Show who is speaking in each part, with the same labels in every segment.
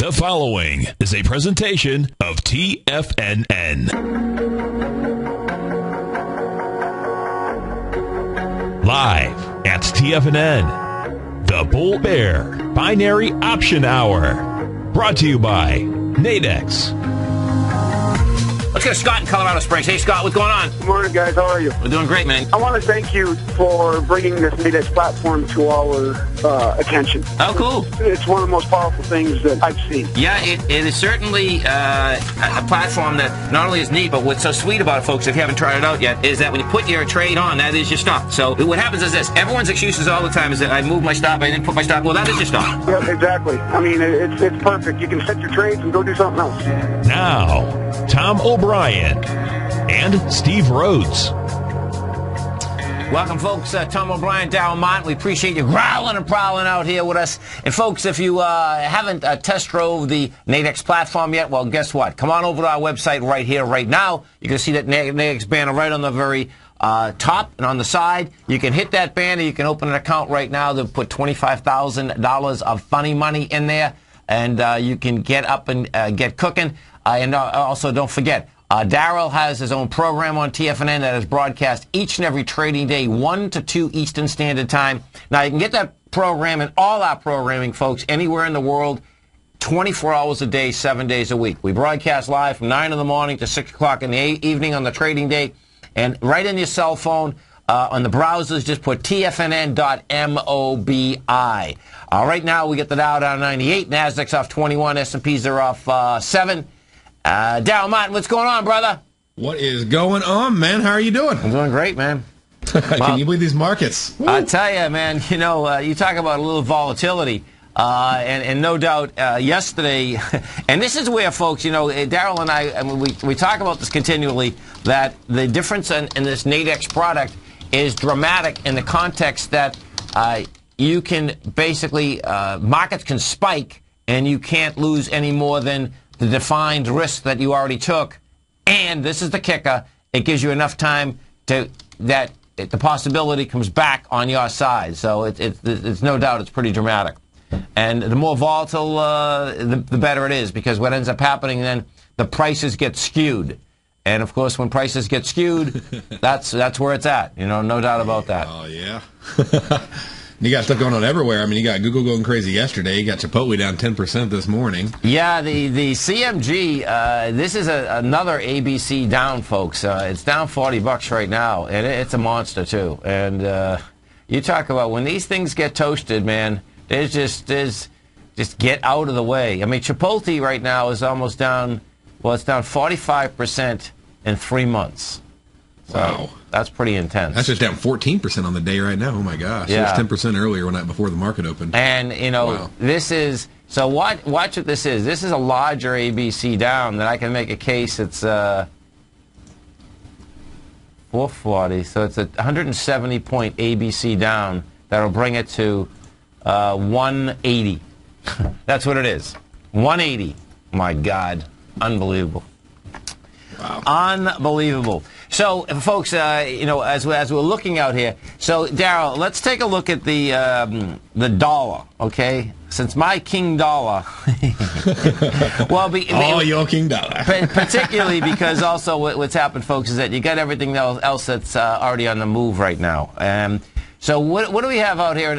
Speaker 1: The following is a presentation of TFNN. Live at TFNN, the Bull Bear Binary Option Hour. Brought to you by Nadex.
Speaker 2: Let's go to Scott in Colorado Springs. Hey, Scott, what's going on?
Speaker 3: Good morning, guys. How are you?
Speaker 2: We're doing great, man.
Speaker 3: I want to thank you for bringing this Nadex platform to our attention.
Speaker 2: Oh, cool.
Speaker 3: It's one of the most powerful things that I've seen.
Speaker 2: Yeah, it is certainly a platform that not only is neat, but what's so sweet about it, folks, if you haven't tried it out yet, is that when you put your trade on, that is your stop. So what happens is this. Everyone's excuses all the time is that I moved my stop, I didn't put my stop. Well, that is your stop.
Speaker 3: Yeah, exactly. I mean, it's perfect. You can set your trades and go do something else.
Speaker 1: Now, Tom O'Brien and Steve Rhodes.
Speaker 2: Welcome, folks. Tom O'Brien, Darryl Mott. We appreciate you growling and prowling out here with us. And, folks, if you haven't test drove the Nadex platform yet, well, guess what? Come on over to our website right here, right now. You can see that Nadex banner right on the very top and on the side. You can hit that banner. You can open an account right now. They'll put $25,000 of funny money in there, and you can get up and get cooking. And also, don't forget, Darryl has his own program on TFNN that is broadcast each and every trading day, 1 to 2 Eastern Standard Time. Now, you can get that program and all our programming, folks, anywhere in the world, 24 hours a day, 7 days a week. We broadcast live from 9 in the morning to 6 o'clock in the evening on the trading day. And right in your cell phone, on the browsers, just put tfnn.mobi. Right now, we get the Dow down 98, Nasdaq's off 21, S&Ps are off 7. Darryl Martin, what's going on, brother?
Speaker 4: What is going on, man? How are you doing?
Speaker 2: I'm doing great, man.
Speaker 4: Can you believe these markets? Woo.
Speaker 2: I tell you, man, you know, you talk about a little volatility, and no doubt yesterday, and this is where, folks, you know, Darryl and I mean, we talk about this continually, that the difference in this Nadex product is dramatic in the context that you can basically, markets can spike, and you can't lose any more than the defined risk that you already took, and this is the kicker, it gives you enough time to that the possibility comes back on your side. So it's no doubt it's pretty dramatic. And the more volatile, the better it is, because what ends up happening then, the prices get skewed. And, of course, when prices get skewed, that's where it's at. You know, no doubt about that.
Speaker 4: Oh, yeah. You got stuff going on everywhere. I mean, you got Google going crazy yesterday. You got Chipotle down 10% this morning. Yeah,
Speaker 2: the CMG, this is another ABC down, folks. It's down $40 right now, and it's a monster, too. And you talk about when these things get toasted, man, there's just get out of the way. I mean, Chipotle right now is almost down, well, it's down 45% in 3 months. So wow. That's pretty intense.
Speaker 4: That's just down 14% on the day right now. Oh, my gosh.
Speaker 2: Yeah.
Speaker 4: It was 10% earlier before the market opened.
Speaker 2: And, you know,
Speaker 4: wow.
Speaker 2: This is, so watch what this is. This is a larger ABC down that I can make a case it's 440. So it's a 170-point ABC down that'll bring it to 180. That's what it is. 180. My God. Unbelievable.
Speaker 4: Wow.
Speaker 2: Unbelievable. So, folks, you know, as we're looking out here, so Darryl, let's take a look at the dollar, okay? Since my king dollar, well,
Speaker 4: your king dollar,
Speaker 2: particularly because also what's happened, folks, is that you got everything else that's already on the move right now. So, what do we have out here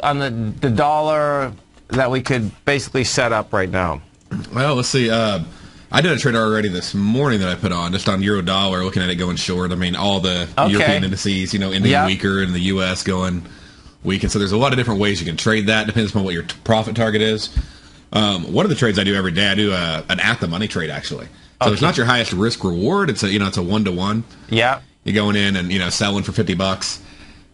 Speaker 2: on the dollar that we could basically set up right now?
Speaker 4: Well, let's see. I did a trade already this morning that I put on, just on euro dollar, looking at it going short. I mean, all the European indices, you know, ending weaker, and the U.S. going weak. And so there's a lot of different ways you can trade that. Depends on what your profit target is. One of the trades I do every day, I do an at-the-money trade, actually. So it's not your highest risk-reward. It's a 1-to-1.
Speaker 2: Yeah.
Speaker 4: You're going in and, you know, selling for $50.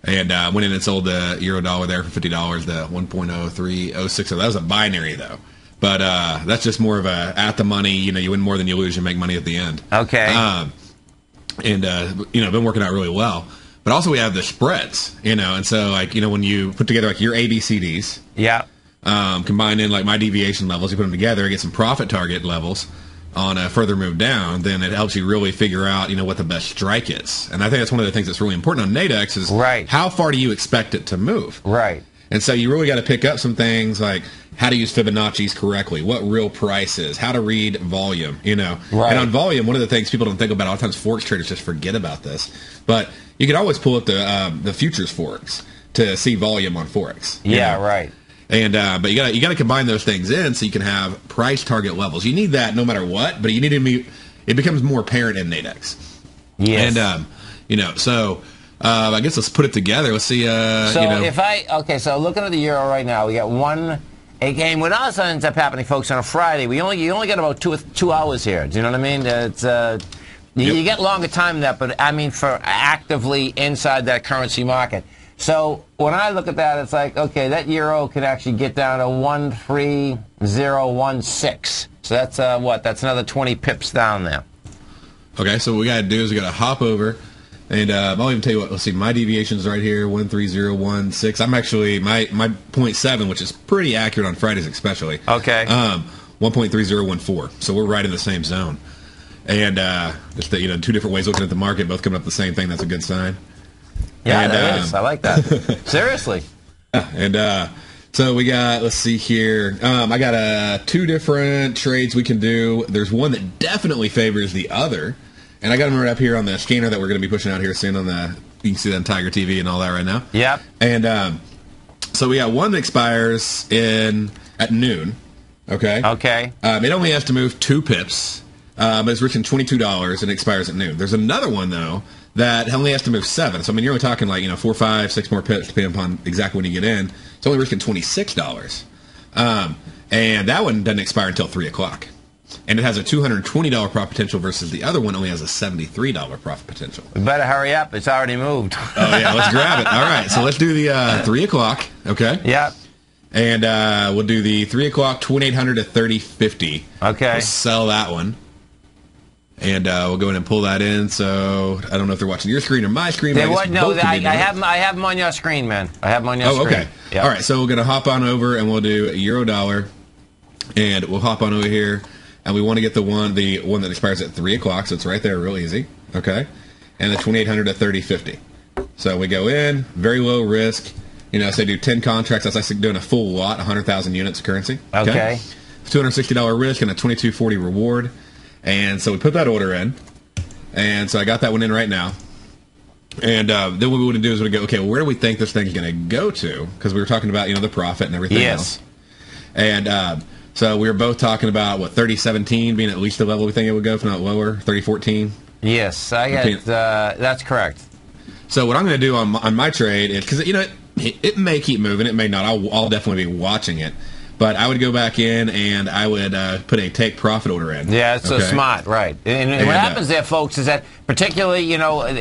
Speaker 4: And went in and sold the euro dollar there for $50, the 1.0306. So that was a binary, though. But that's just more of a at the money. You know, you win more than you lose. You make money at the end.
Speaker 2: Okay.
Speaker 4: You know, been working out really well. But also we have the spreads. You know, and so like, you know, when you put together like your ABCDs,
Speaker 2: yeah,
Speaker 4: combine in like my deviation levels, you put them together, get some profit target levels on a further move down, then it helps you really figure out, you know, what the best strike is. And I think that's one of the things that's really important on Nadex is
Speaker 2: right.
Speaker 4: How far do you expect it to move?
Speaker 2: Right.
Speaker 4: And so you really got to pick up some things like how to use Fibonacci's correctly, what real price is, how to read volume, you know.
Speaker 2: Right.
Speaker 4: And on volume, one of the things people don't think about, a lot of times Forex traders just forget about this, but you can always pull up the futures Forex to see volume on Forex.
Speaker 2: Yeah, right.
Speaker 4: And but you got to combine those things in so you can have price target levels. You need that no matter what, but you need to be. It becomes more apparent in Nadex.
Speaker 2: Yes.
Speaker 4: And you know, so I guess let's put it together. Let's see.
Speaker 2: So
Speaker 4: you know,
Speaker 2: so looking at the euro right now, we got a game. What also ends up happening, folks, on a Friday, you only get about 2 hours here. Do you know what I mean? It's you get longer time than that, but I mean for actively inside that currency market. So when I look at that, it's like, okay, that euro could actually get down to 13016. So that's what? That's another 20 pips down there.
Speaker 4: Okay, so what we got to do is we got to hop over, and I'll even tell you what. Let's see, my deviation's right here, 13016. I'm actually my 0.7, which is pretty accurate on Fridays, especially.
Speaker 2: Okay.
Speaker 4: 1.3014. So we're right in the same zone, and just that, you know, two different ways looking at the market, both coming up the same thing. That's a good sign.
Speaker 2: Yeah,
Speaker 4: and,
Speaker 2: that is. I like that. Seriously.
Speaker 4: And so we got, let's see here. I got two different trades we can do. There's one that definitely favors the other. And I got them right up here on the scanner that we're going to be pushing out here soon on the, you can see that on Tiger TV and all that right now.
Speaker 2: Yep.
Speaker 4: And so we got one that expires at noon. Okay.
Speaker 2: Okay.
Speaker 4: It only has to move 2 pips, but it's written $22 and it expires at noon. There's another one, though, that only has to move 7. So, I mean, you're only talking like, 4, 5, 6 more pips depending upon exactly when you get in. It's only risking $26. And that one doesn't expire until 3 o'clock. And it has a $220 profit potential versus the other one only has a $73 profit potential.
Speaker 2: We better hurry up. It's already moved.
Speaker 4: Oh, yeah, let's grab it. All right, so let's do the 3 o'clock, okay?
Speaker 2: Yep.
Speaker 4: And we'll do the 3 o'clock, 2800 to 3050.
Speaker 2: Okay.
Speaker 4: We'll sell that one. And we'll go in and pull that in. So I don't know if they're watching your screen or my screen.
Speaker 2: I have them on your screen, man. I have them on your screen.
Speaker 4: Okay. Yep. All right. So we're gonna hop on over and we'll do a euro dollar, and we'll hop on over here, and we want to get the one that expires at 3 o'clock. So it's right there, real easy. Okay. And the 2800 to 3050. So we go in, very low risk. So do 10 contracts. That's like doing a full lot, 100,000 units of currency.
Speaker 2: Okay.
Speaker 4: $260 risk and a 2240 reward. And so we put that order in, and so I got that one in right now. And then what we want to do is we go, okay, well, where do we think this thing's going to go to? Because we were talking about, the profit and everything else. And so we were both talking about, 3017 being at least the level we think it would go, if not lower, 3014?
Speaker 2: Yes, that's correct.
Speaker 4: So what I'm going to do on my trade is, because, it may keep moving, it may not. I'll definitely be watching it. But I would go back in and I would put a take profit order in.
Speaker 2: Yeah, it's so smart, right? And what happens there, folks, is that particularly,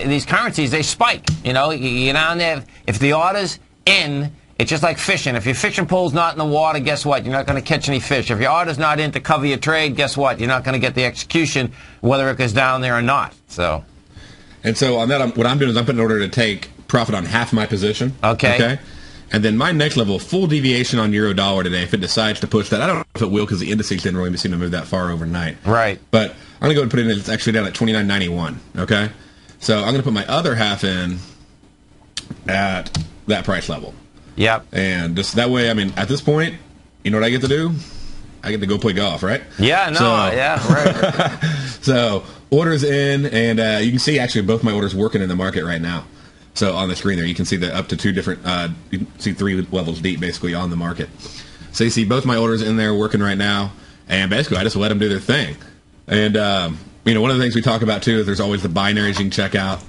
Speaker 2: these currencies, they spike. You're down there. If the order's in, it's just like fishing. If your fishing pole's not in the water, guess what? You're not going to catch any fish. If your order's not in to cover your trade, guess what? You're not going to get the execution, whether it goes down there or not. So.
Speaker 4: And so on that, what I'm doing is I'm putting an order to take profit on half my position.
Speaker 2: Okay.
Speaker 4: And then my next level, full deviation on euro dollar today, if it decides to push that. I don't know if it will because the indices didn't really seem to move that far overnight.
Speaker 2: Right.
Speaker 4: But I'm going to go and put it in. It's actually down at 29.91. Okay. So I'm going to put my other half in at that price level.
Speaker 2: Yep.
Speaker 4: And just that way, at this point, you know what I get to do? I get to go play golf, right?
Speaker 2: Yeah, right.
Speaker 4: So orders in, and you can see actually both my orders working in the market right now. So on the screen there, you can see the up to 2 different, you can see 3 levels deep basically on the market. So you see both my orders in there working right now, and basically I just let them do their thing. And, one of the things we talk about too is there's always the binaries you can check out.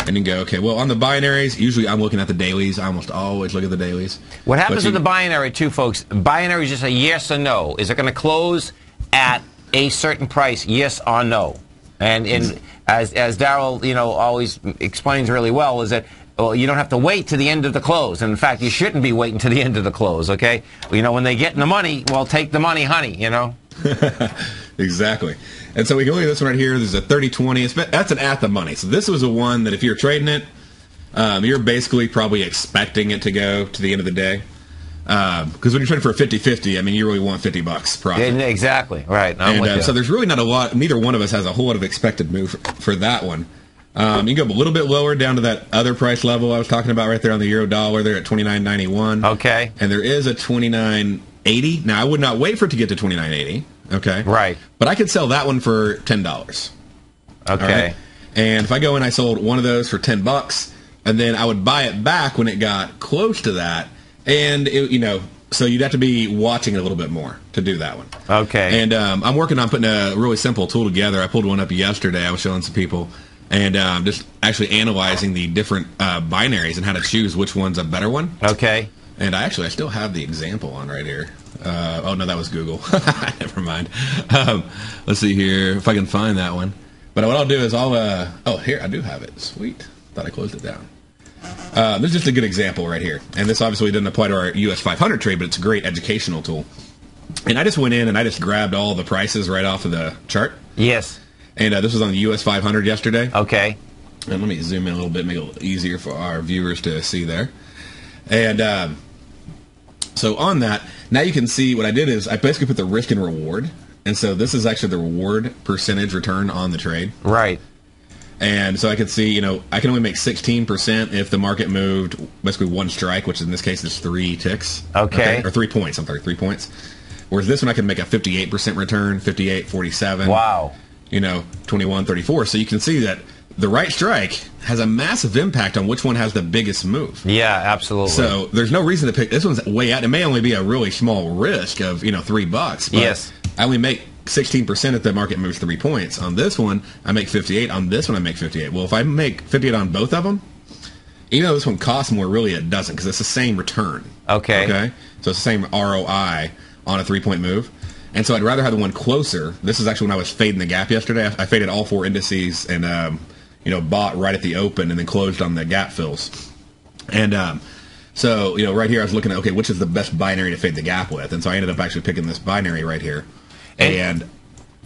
Speaker 4: And you can go, okay, well, on the binaries, usually I'm looking at the dailies. I almost always look at the dailies.
Speaker 2: What happens with the binary too, folks? Binary is just a yes or no. Is it going to close at a certain price, yes or no? And as Darryl, always explains really well, is that you don't have to wait to the end of the close. And in fact, you shouldn't be waiting to the end of the close. Okay, when they get in the money, well, take the money, honey.
Speaker 4: Exactly. And so we can look at this one right here. There's a 30-20. That's an at the money. So this was a one that if you're trading it, you're basically probably expecting it to go to the end of the day. Because when you're trading for a 50-50, you really want $50 profit.
Speaker 2: Yeah, exactly. Right. I'm with you.
Speaker 4: So there's really not a lot. Neither one of us has a whole lot of expected move for that one. You can go a little bit lower down to that other price level I was talking about right there on the euro dollar. They're at 29.91.
Speaker 2: Okay.
Speaker 4: And there is a 29.80. Now, I would not wait for it to get to 29.80. Okay.
Speaker 2: Right.
Speaker 4: But I could sell that one for $10.
Speaker 2: Okay.
Speaker 4: Right? And if I go in, I sold one of those for $10, and then I would buy it back when it got close to that. And, so you'd have to be watching it a little bit more to do that one.
Speaker 2: Okay.
Speaker 4: And I'm working on putting a really simple tool together. I pulled one up yesterday. I was showing some people. And just actually analyzing the different binaries and how to choose which one's a better one.
Speaker 2: Okay.
Speaker 4: And I still have the example on right here. Oh, no, that was Google. Never mind. Let's see here if I can find that one. But what I'll do is here, I do have it. Sweet. Thought I closed it down. This is just a good example right here. And this obviously doesn't apply to our US 500 trade, but it's a great educational tool. And I just went in and I just grabbed all the prices right off of the chart.
Speaker 2: Yes.
Speaker 4: And this was on the US 500 yesterday.
Speaker 2: Okay.
Speaker 4: And let me zoom in a little bit, make it a little easier for our viewers to see there. And so on that, now you can see what I did is I basically put the risk and reward. And so this is actually the reward percentage return on the trade.
Speaker 2: Right.
Speaker 4: And so I could see, I can only make 16% if the market moved basically one strike, which in this case is 3 ticks.
Speaker 2: Okay.
Speaker 4: Or 3 points. I'm sorry, 3 points. Whereas this one I can make a 58% return, 58, 47.
Speaker 2: Wow.
Speaker 4: 21, 34. So you can see that the right strike has a massive impact on which one has the biggest move.
Speaker 2: Yeah, absolutely.
Speaker 4: So there's no reason to pick. This one's way out. It may only be a really small risk of, $3. But
Speaker 2: yes.
Speaker 4: I only make 16% if the market moves 3 points. On this one, I make 58. On this one, I make 58. Well, if I make 58 on both of them, even though this one costs more, really it doesn't because it's the same return.
Speaker 2: Okay.
Speaker 4: Okay. So it's the same ROI on a 3-point move. And so I'd rather have the one closer. This is actually when I was fading the gap yesterday. I faded all 4 indices and, bought right at the open and then closed on the gap fills. And so, right here I was looking at, okay, which is the best binary to fade the gap with? And so I ended up actually picking this binary right here. And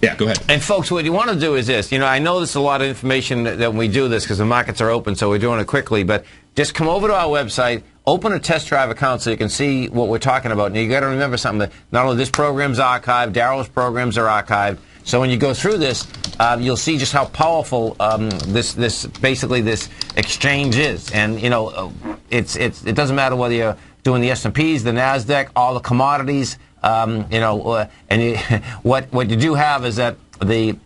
Speaker 4: yeah, go ahead.
Speaker 2: And folks, what you want to do is this. I know there's a lot of information that when we do this because the markets are open, so we're doing it quickly. But just come over to our website, open a test drive account so you can see what we're talking about. Now, you got to remember something, that not only this program's archived, Daryl's programs are archived. So when you go through this, you'll see just how powerful this exchange is. And it doesn't matter whether you're doing the S&Ps, the Nasdaq, all the commodities. What you do have is that the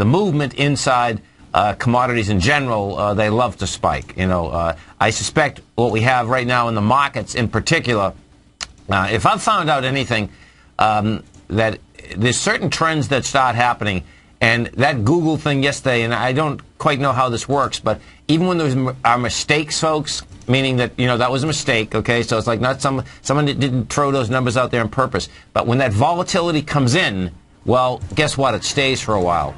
Speaker 2: movement inside commodities in general, they love to spike. I suspect what we have right now in the markets in particular, if I've found out anything, that there's certain trends that start happening. And that Google thing yesterday, and I don't quite know how this works, but even when there are mistakes, folks, meaning that, that was a mistake, okay? So it's like not someone that didn't throw those numbers out there on purpose. But when that volatility comes in, well, guess what? It stays for a while.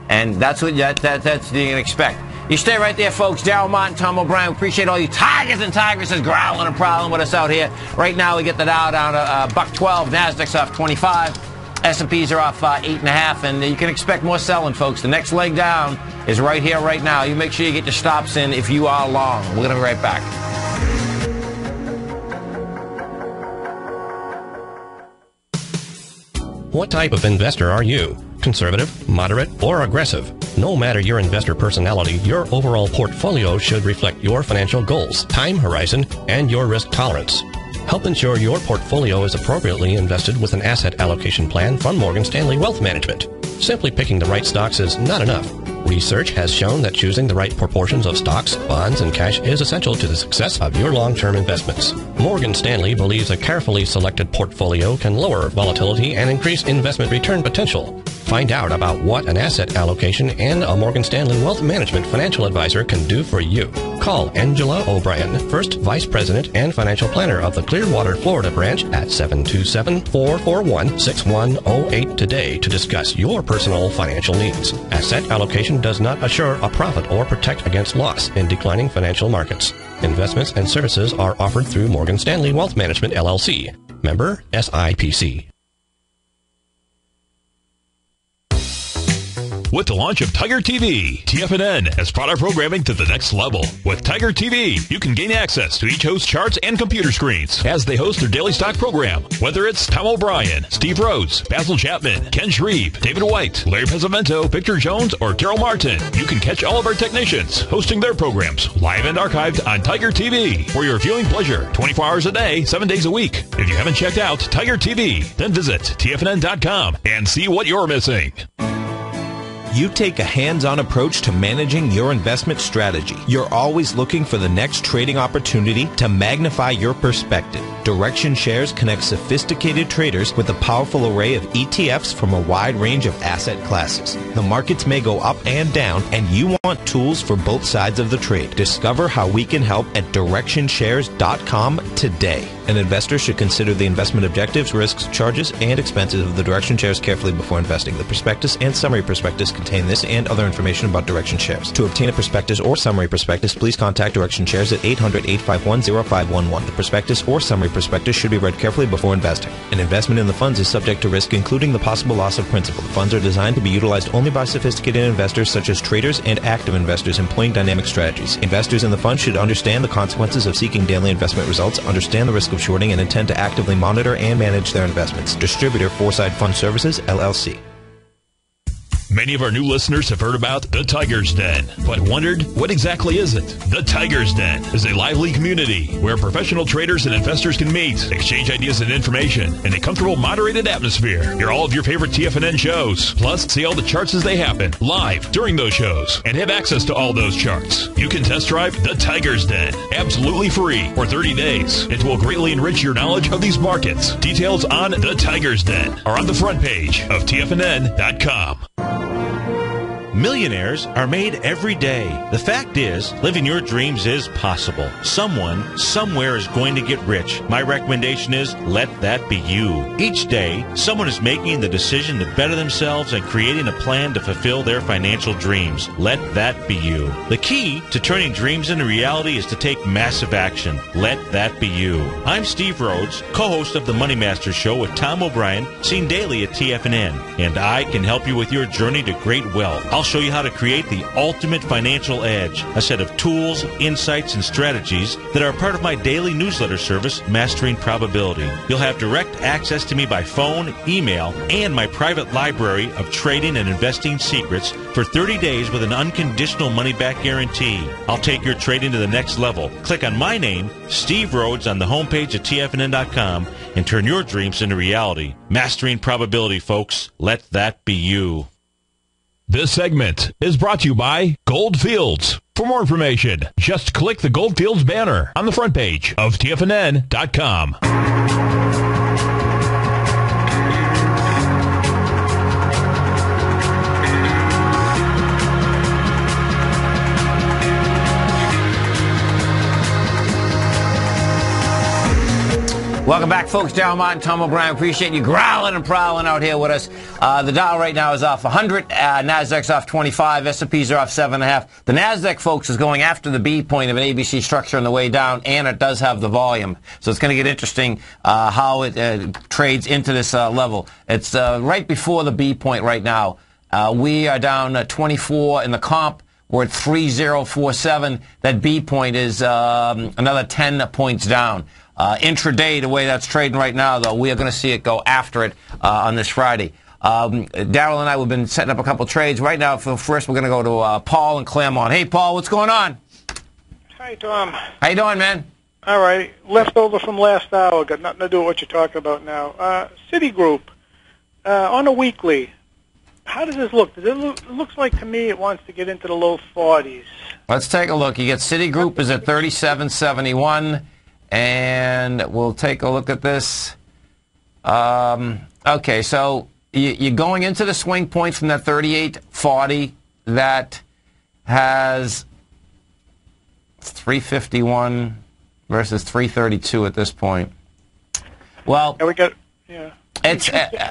Speaker 2: And that's what that's what you can expect. You stay right there, folks. Daryl Martin, Tom O'Brien. We appreciate all you tigers and tigresses growling and prowling with us out here. Right now, we get the Dow down to $112. Nasdaq's off 25. S&Ps are off 8.5, and you can expect more selling, folks. The next leg down is right here, right now. You make sure you get your stops in if you are long. We're going to be right back.
Speaker 5: What type of investor are you? Conservative, moderate, or aggressive? No matter your investor personality, your overall portfolio should reflect your financial goals, time horizon, and your risk tolerance. Help ensure your portfolio is appropriately invested with an asset allocation plan from Morgan Stanley Wealth Management. Simply picking the right stocks is not enough. Research has shown that choosing the right proportions of stocks, bonds, and cash is essential to the success of your long-term investments. Morgan Stanley believes a carefully selected portfolio can lower volatility and increase investment return potential. Find out about what an asset allocation and a Morgan Stanley Wealth Management financial advisor can do for you. Call Angela O'Brien, First Vice President and Financial Planner of the Clearwater, Florida branch at 727-441-6108 today to discuss your personal financial needs. Asset allocation does not assure a profit or protect against loss in declining financial markets. Investments and services are offered through Morgan Stanley Wealth Management, LLC. Member SIPC.
Speaker 1: with the launch of Tiger TV. TFNN has brought our programming to the next level. With Tiger TV, you can gain access to each host's charts and computer screens as they host their daily stock program. Whether it's Tom O'Brien, Steve Rhodes, Basil Chapman, Ken Shreve, David White, Larry Pesavento, Victor Jones, or Daryl Martin, you can catch all of our technicians hosting their programs live and archived on Tiger TV for your viewing pleasure 24 hours a day, 7 days a week. If you haven't checked out Tiger TV, then visit TFNN.com and see what you're missing.
Speaker 6: You take a hands-on approach to managing your investment strategy. You're always looking for the next trading opportunity to magnify your perspective. Direction Shares connects sophisticated traders with a powerful array of ETFs from a wide range of asset classes. The markets may go up and down, and you want tools for both sides of the trade. Discover how we can help at DirectionShares.com today. An investor should consider the investment objectives, risks, charges, and expenses of the Direction Shares carefully before investing. The prospectus and summary prospectus contain this and other information about Direction Shares. To obtain a prospectus or summary prospectus, please contact Direction Shares at 800-851-0511. The prospectus or summary prospectus should be read carefully before investing. An investment in the funds is subject to risk, including the possible loss of principal. The funds are designed to be utilized only by sophisticated investors such as traders and active investors employing dynamic strategies. Investors in the fund should understand the consequences of seeking daily investment results, understand the risk of shorting, and intend to actively monitor and manage their investments. Distributor Foreside Fund Services, LLC.
Speaker 1: Many of our new listeners have heard about the Tiger's Den, but wondered, what exactly is it? The Tiger's Den is a lively community where professional traders and investors can meet, exchange ideas and information in a comfortable, moderated atmosphere. Hear all of your favorite TFNN shows, plus see all the charts as they happen live during those shows, and have access to all those charts. You can test drive the Tiger's Den absolutely free for 30 days. It will greatly enrich your knowledge of these markets. Details on the Tiger's Den are on the front page of TFNN.com.
Speaker 7: Millionaires are made every day. The fact is, living your dreams is possible. Someone, somewhere is going to get rich. My recommendation is, let that be you. Each day, someone is making the decision to better themselves and creating a plan to fulfill their financial dreams. Let that be you. The key to turning dreams into reality is to take massive action. Let that be you. I'm Steve Rhodes, co-host of the Money Master Show with Tom O'Brien, seen daily at TFNN, and I can help you with your journey to great wealth. I'll show you how to create the ultimate financial edge, a set of tools, insights, and strategies that are part of my daily newsletter service, Mastering Probability. You'll have direct access to me by phone, email, and my private library of trading and investing secrets for 30 days with an unconditional money-back guarantee. I'll take your trading to the next level. Click on my name, Steve Rhodes, on the homepage at TFNN.com and turn your dreams into reality. Mastering Probability, folks. Let that be you.
Speaker 1: This segment is brought to you by Goldfields. For more information, just click the Goldfields banner on the front page of TFNN.com.
Speaker 2: Welcome back, folks. Daryl Martin, Tom O'Brien. Appreciate you growling and prowling out here with us. The Dow right now is off 100. Nasdaq's off 25. S&Ps are off 7.5. The Nasdaq, folks, is going after the B point of an ABC structure on the way down, and it does have the volume. So it's going to get interesting how it trades into this level. It's right before the B point right now. We are down 24 in the comp. We're at 3047. That B point is another 10 points down. Intraday, the way that's trading right now, though, we are going to see it go after it on this Friday. Daryl and I have been setting up a couple trades. Right now, first, we're going to go to Paul in Claremont. Hey, Paul, what's going on?
Speaker 8: Hi, Tom.
Speaker 2: How you doing, man?
Speaker 8: All right. Leftover from last hour. Got nothing to do with what you're talking about now. Citigroup, on a weekly, how does this look? It looks like to me it wants to get into the low 40s.
Speaker 2: Let's take a look. You get Citigroup is at 37.71. And we'll take a look at this. Okay, so you're going into the swing point from that 38.40 that has 351 versus 332 at this point. Well,
Speaker 8: we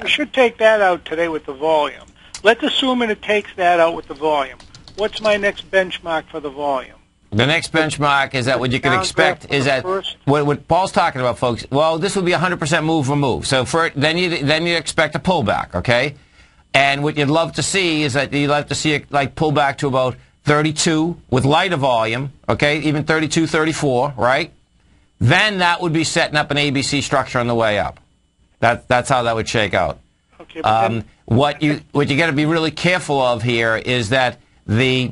Speaker 8: should take that out today with the volume. Let's assume it takes that out with the volume. What's my next benchmark for the volume?
Speaker 2: The next benchmark is that what you can expect is that what Paul's talking about, folks. Well, this would be 100% move or move. So then you expect a pullback, okay? And what you'd love to see is that you'd love to see it like pull back to about 32 with lighter volume, okay, even 32, 34, right? Then that would be setting up an ABC structure on the way up. That's how that would shake out.
Speaker 8: Okay,
Speaker 2: what you got to be really careful of here is that the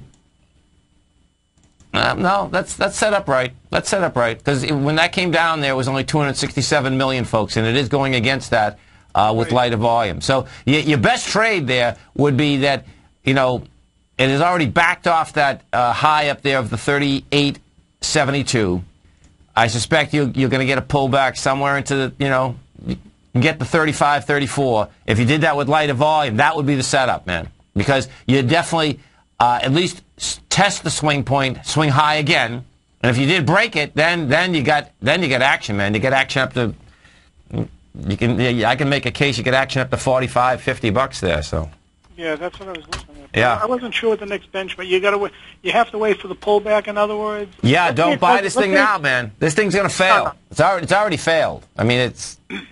Speaker 2: no, that's set up right. That's set up right, because when that came down, there was only 267 million folks, and it is going against that with lighter volume. So your best trade there would be that, you know, it has already backed off that high up there of the 38.72. I suspect you're going to get a pullback somewhere into the, you know, you can get the 35, 34. If you did that with lighter volume, that would be the setup, man, because you definitely at least test the swing point, swing high again, and if you did break it, then you got action, man. You get action up to I can make a case you get action up to 45, 50 bucks there. So
Speaker 8: yeah, that's what I was looking at.
Speaker 2: Yeah,
Speaker 8: I wasn't sure what the next benchmark. You have to wait for the pullback. In other words.
Speaker 2: Yeah, don't buy this thing now, man. This thing's gonna fail. It's already failed. I mean,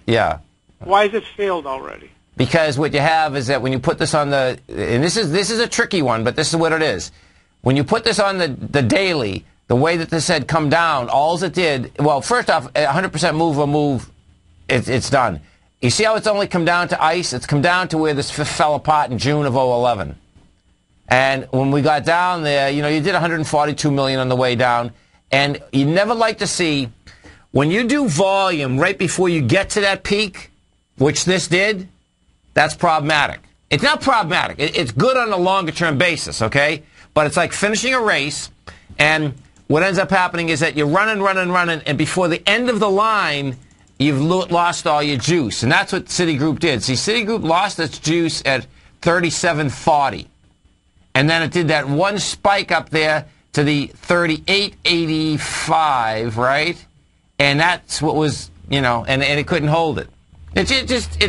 Speaker 2: yeah.
Speaker 8: Why has it failed already?
Speaker 2: Because what you have is that when you put this on the, and this is a tricky one, but this is what it is. When you put this on the daily, the way that this had come down, all it did, well, first off, 100% move or move, it's done. You see how it's only come down to ice? It's come down to where this fell apart in June of 2011. And when we got down there, you know, you did 142 million on the way down, and you never like to see, when you do volume right before you get to that peak, which this did, that's problematic. It's not problematic. It's good on a longer-term basis, okay? But it's like finishing a race, and what ends up happening is that you're running, and before the end of the line, you've lost all your juice. And that's what Citigroup did. See, Citigroup lost its juice at 37.40. And then it did that one spike up there to the 38.85, right? And that's what was, you know, and it couldn't hold it. It's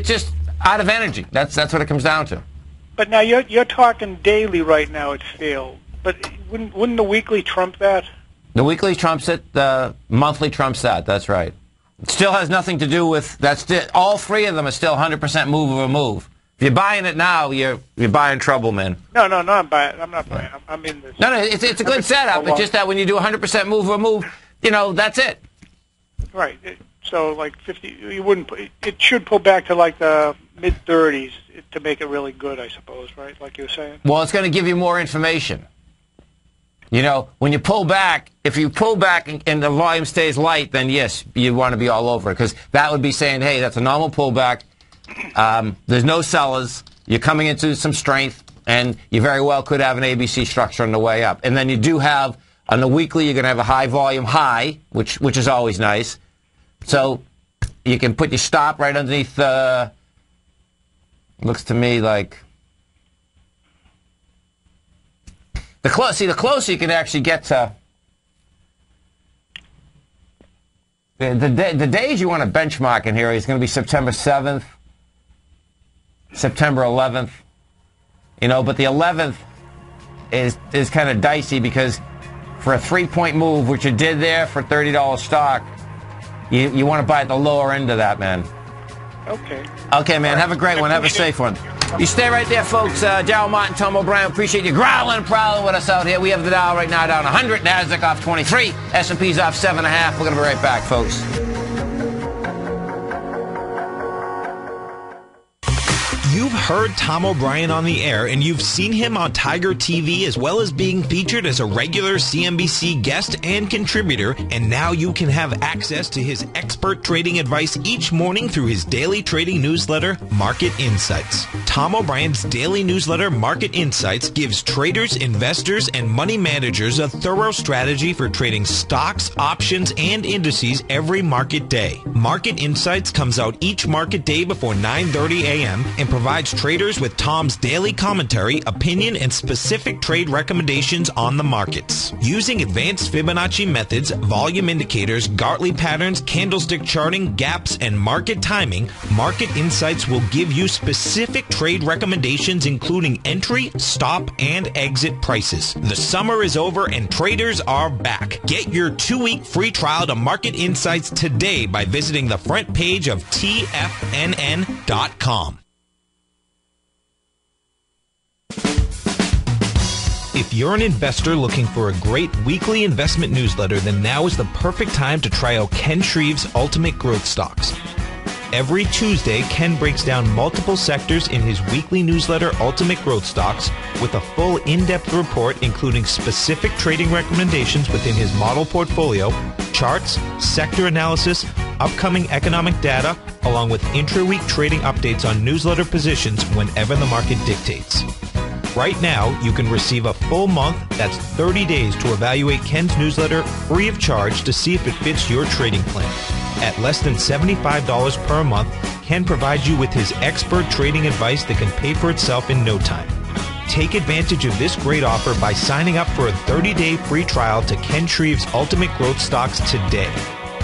Speaker 2: just out of energy. That's what it comes down to.
Speaker 8: But now you're talking daily right now. It failed. But wouldn't the weekly trump that?
Speaker 2: The weekly trumps it. The monthly trumps that. That's right. It still has nothing to do with all three of them are still 100% move or move. If you're buying it now, you're buying trouble, man.
Speaker 8: No, I'm buying. I'm not buying. I'm in this.
Speaker 2: No, it's a good setup. It's just that when you do 100% move or move, you know, that's it.
Speaker 8: Right. So like 50, you wouldn't. It should pull back to like the mid-30s to make it really good, I suppose. Right, like you were saying.
Speaker 2: Well, it's going to give you more information. You know, when you pull back, if you pull back and the volume stays light, then yes, you want to be all over it, because that would be saying, hey, that's a normal pullback. There's no sellers. You're coming into some strength, and you very well could have an ABC structure on the way up. And then you do have, on the weekly, you're going to have a high volume high, which is always nice. So you can put your stop right underneath, looks to me like, the closer you can actually get to, the days you want to benchmark in here is going to be September 7th, September 11th, you know, but the 11th is kind of dicey, because for a 3-point move, which you did there for $30 stock, you want to buy at the lower end of that, man.
Speaker 8: Okay.
Speaker 2: Okay, man. Have a great one. Have a safe one. You stay right there, folks. Darryl Martin, Tom O'Brien, appreciate you growling and prowling with us out here. We have the Dow right now down 100, Nasdaq off 23, S&P's off 7.5. We're going to be right back, folks.
Speaker 6: You've heard Tom O'Brien on the air, and you've seen him on Tiger TV, as well as being featured as a regular CNBC guest and contributor, and now you can have access to his expert trading advice each morning through his daily trading newsletter, Market Insights. Tom O'Brien's daily newsletter, Market Insights, gives traders, investors, and money managers a thorough strategy for trading stocks, options, and indices every market day. Market Insights comes out each market day before 9:30 a.m. and provides traders with Tom's daily commentary, opinion, and specific trade recommendations on the markets. Using advanced Fibonacci methods, volume indicators, Gartley patterns, candlestick charting, gaps, and market timing, Market Insights will give you specific trade recommendations, including entry, stop, and exit prices. The summer is over and traders are back. Get your 2-week free trial to Market Insights today by visiting the front page of TFNN.com. If you're an investor looking for a great weekly investment newsletter, then now is the perfect time to try out Ken Shreve's Ultimate Growth Stocks. Every Tuesday, Ken breaks down multiple sectors in his weekly newsletter, Ultimate Growth Stocks, with a full in-depth report including specific trading recommendations within his model portfolio, charts, sector analysis, upcoming economic data, along with intra-week trading updates on newsletter positions whenever the market dictates. Right now, you can receive a full month, that's 30 days, to evaluate Ken's newsletter free of charge to see if it fits your trading plan. At less than $75 per month, Ken provides you with his expert trading advice that can pay for itself in no time. Take advantage of this great offer by signing up for a 30-day free trial to Ken Shreve's Ultimate Growth Stocks today.